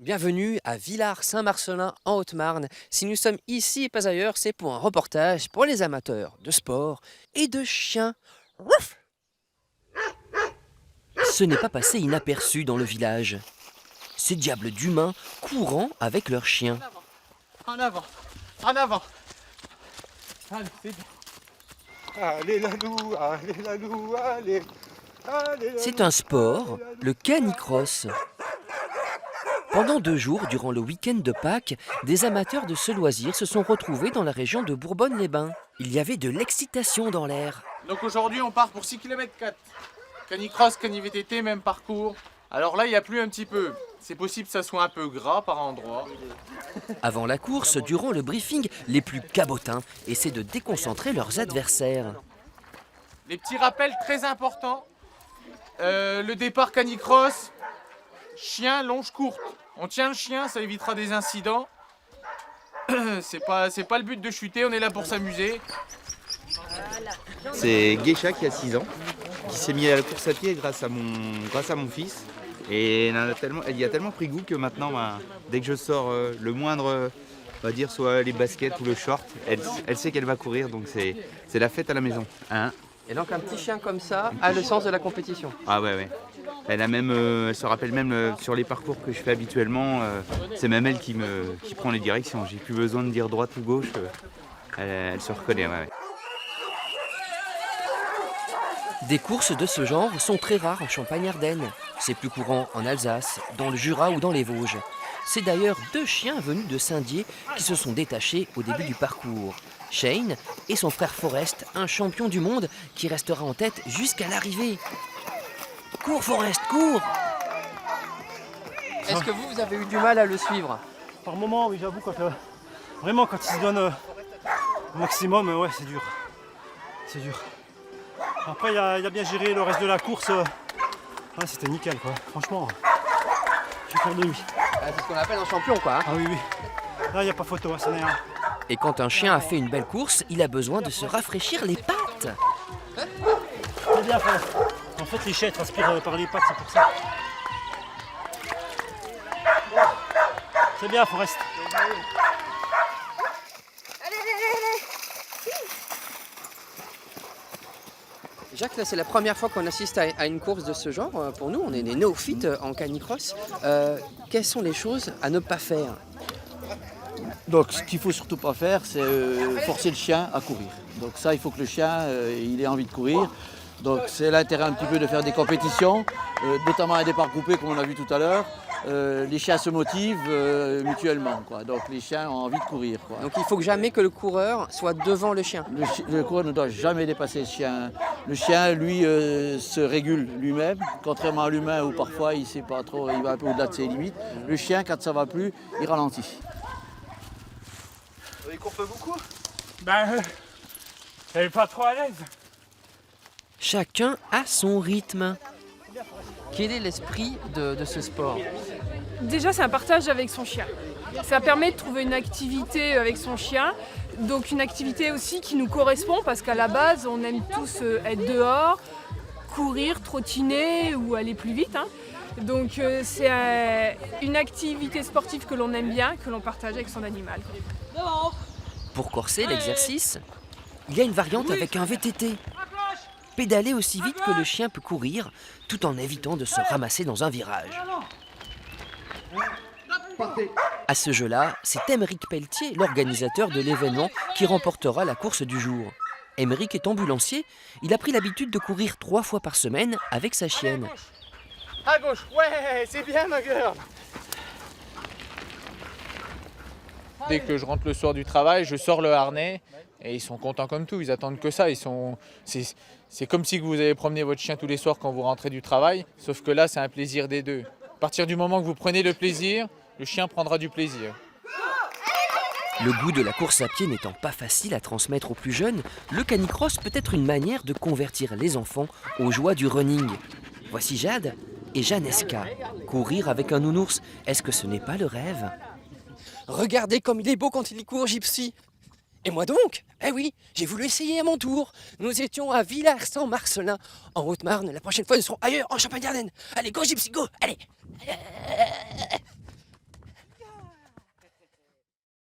Bienvenue à Villars-Saint-Marcellin en Haute-Marne. Si nous sommes ici et pas ailleurs, c'est pour un reportage pour les amateurs de sport et de chiens. Rouf. Ce n'est pas passé inaperçu dans le village. Ces diables d'humains courant avec leurs chiens. En avant, en avant. Allez, c'est bien. Allez la loup, allez la loup, allez. C'est un sport, le canicross. Pendant 2 jours, durant le week-end de Pâques, des amateurs de ce loisir se sont retrouvés dans la région de Bourbonne-les-Bains. Il y avait de l'excitation dans l'air. Donc aujourd'hui, on part pour 6 km 4. Canicross, cani-VTT, même parcours. Alors là, il y a plu un petit peu. C'est possible que ça soit un peu gras par endroits. Avant la course, durant le briefing, les plus cabotins essaient de déconcentrer leurs adversaires. Les petits rappels très importants. Le départ canicross, chien, longe courte. On tient le chien, ça évitera des incidents. C'est pas le but de chuter, on est là pour s'amuser. C'est Geisha qui a 6 ans, qui s'est mis à la course à pied grâce à mon fils. Et elle y a tellement pris goût que maintenant, dès que je sors le moindre, on va dire, soit les baskets ou le short, elle sait qu'elle va courir, donc c'est la fête à la maison. Hein? Et donc un petit chien comme ça a le sens de la compétition. Ah ouais. Elle se rappelle même sur les parcours que je fais habituellement, c'est même elle qui prend les directions. J'ai plus besoin de dire droite ou gauche, elle se reconnaît. Ouais. Des courses de ce genre sont très rares en Champagne-Ardenne. C'est plus courant en Alsace, dans le Jura ou dans les Vosges. C'est d'ailleurs 2 chiens venus de Saint-Dié qui se sont détachés au début du parcours. Shane et son frère Forrest, un champion du monde qui restera en tête jusqu'à l'arrivée. Cours Forrest, cours! Est-ce que vous avez eu du mal à le suivre? Par moment, oui, j'avoue, vraiment quand il se donne au maximum, ouais, c'est dur. C'est dur. Après, il a bien géré le reste de la course. Ouais, c'était nickel, quoi. Franchement, je suis fier de lui. C'est ce qu'on appelle un champion, quoi. Ah oui. Là, il n'y a pas photo, ça n'est rien. Et quand un chien a fait une belle course, il a besoin de se rafraîchir les pattes. C'est bien, frère. En fait, les chiens transpirent par les pattes, c'est pour ça. C'est bien, Forrest. Jacques, là, c'est la première fois qu'on assiste à une course de ce genre. Pour nous, on est des néophytes en canicross. Quelles sont les choses à ne pas faire? Donc ce qu'il faut surtout pas faire, c'est forcer le chien à courir. Donc ça, il faut que le chien il ait envie de courir. Donc c'est l'intérêt un petit peu de faire des compétitions, notamment un départ groupé comme on a vu tout à l'heure. Les chiens se motivent mutuellement, quoi. Donc les chiens ont envie de courir, quoi. Donc il faut jamais que le coureur soit devant le chien. Le coureur ne doit jamais dépasser le chien. Le chien, lui, se régule lui-même, contrairement à l'humain où parfois il sait pas trop, il va un peu au-delà de ses limites. Le chien, quand ça va plus, il ralentit. Il court pas beaucoup? Elle est pas trop à l'aise. Chacun a son rythme. Quel est l'esprit de ce sport? Déjà, c'est un partage avec son chien. Ça permet de trouver une activité avec son chien, donc une activité aussi qui nous correspond parce qu'à la base, on aime tous être dehors, courir, trottiner ou aller plus vite. Donc c'est une activité sportive que l'on aime bien, que l'on partage avec son animal. Pour corser l'exercice, il y a une variante avec un VTT. Pédaler aussi vite que le chien peut courir, tout en évitant de se ramasser dans un virage. À ce jeu-là, c'est Émeric Pelletier, l'organisateur de l'événement, qui remportera la course du jour. Émeric est ambulancier, il a pris l'habitude de courir 3 fois par semaine avec sa chienne. À gauche, ouais, c'est bien ma gueule. Dès que je rentre le soir du travail, je sors le harnais et ils sont contents comme tout, ils attendent que ça. C'est comme si vous avez promené votre chien tous les soirs quand vous rentrez du travail, sauf que là c'est un plaisir des deux. À partir du moment que vous prenez le plaisir, le chien prendra du plaisir. Le goût de la course à pied n'étant pas facile à transmettre aux plus jeunes, le canicross peut être une manière de convertir les enfants aux joies du running. Voici Jade et Janeska. Courir avec un nounours, est-ce que ce n'est pas le rêve? Regardez comme il est beau quand il court, Gypsy! Et moi donc? Eh oui, j'ai voulu essayer à mon tour. Nous étions à Villars-Saint-Marcellin, en Haute-Marne. La prochaine fois, nous serons ailleurs, en Champagne-Ardenne. Allez, go Gypsy, go! Allez!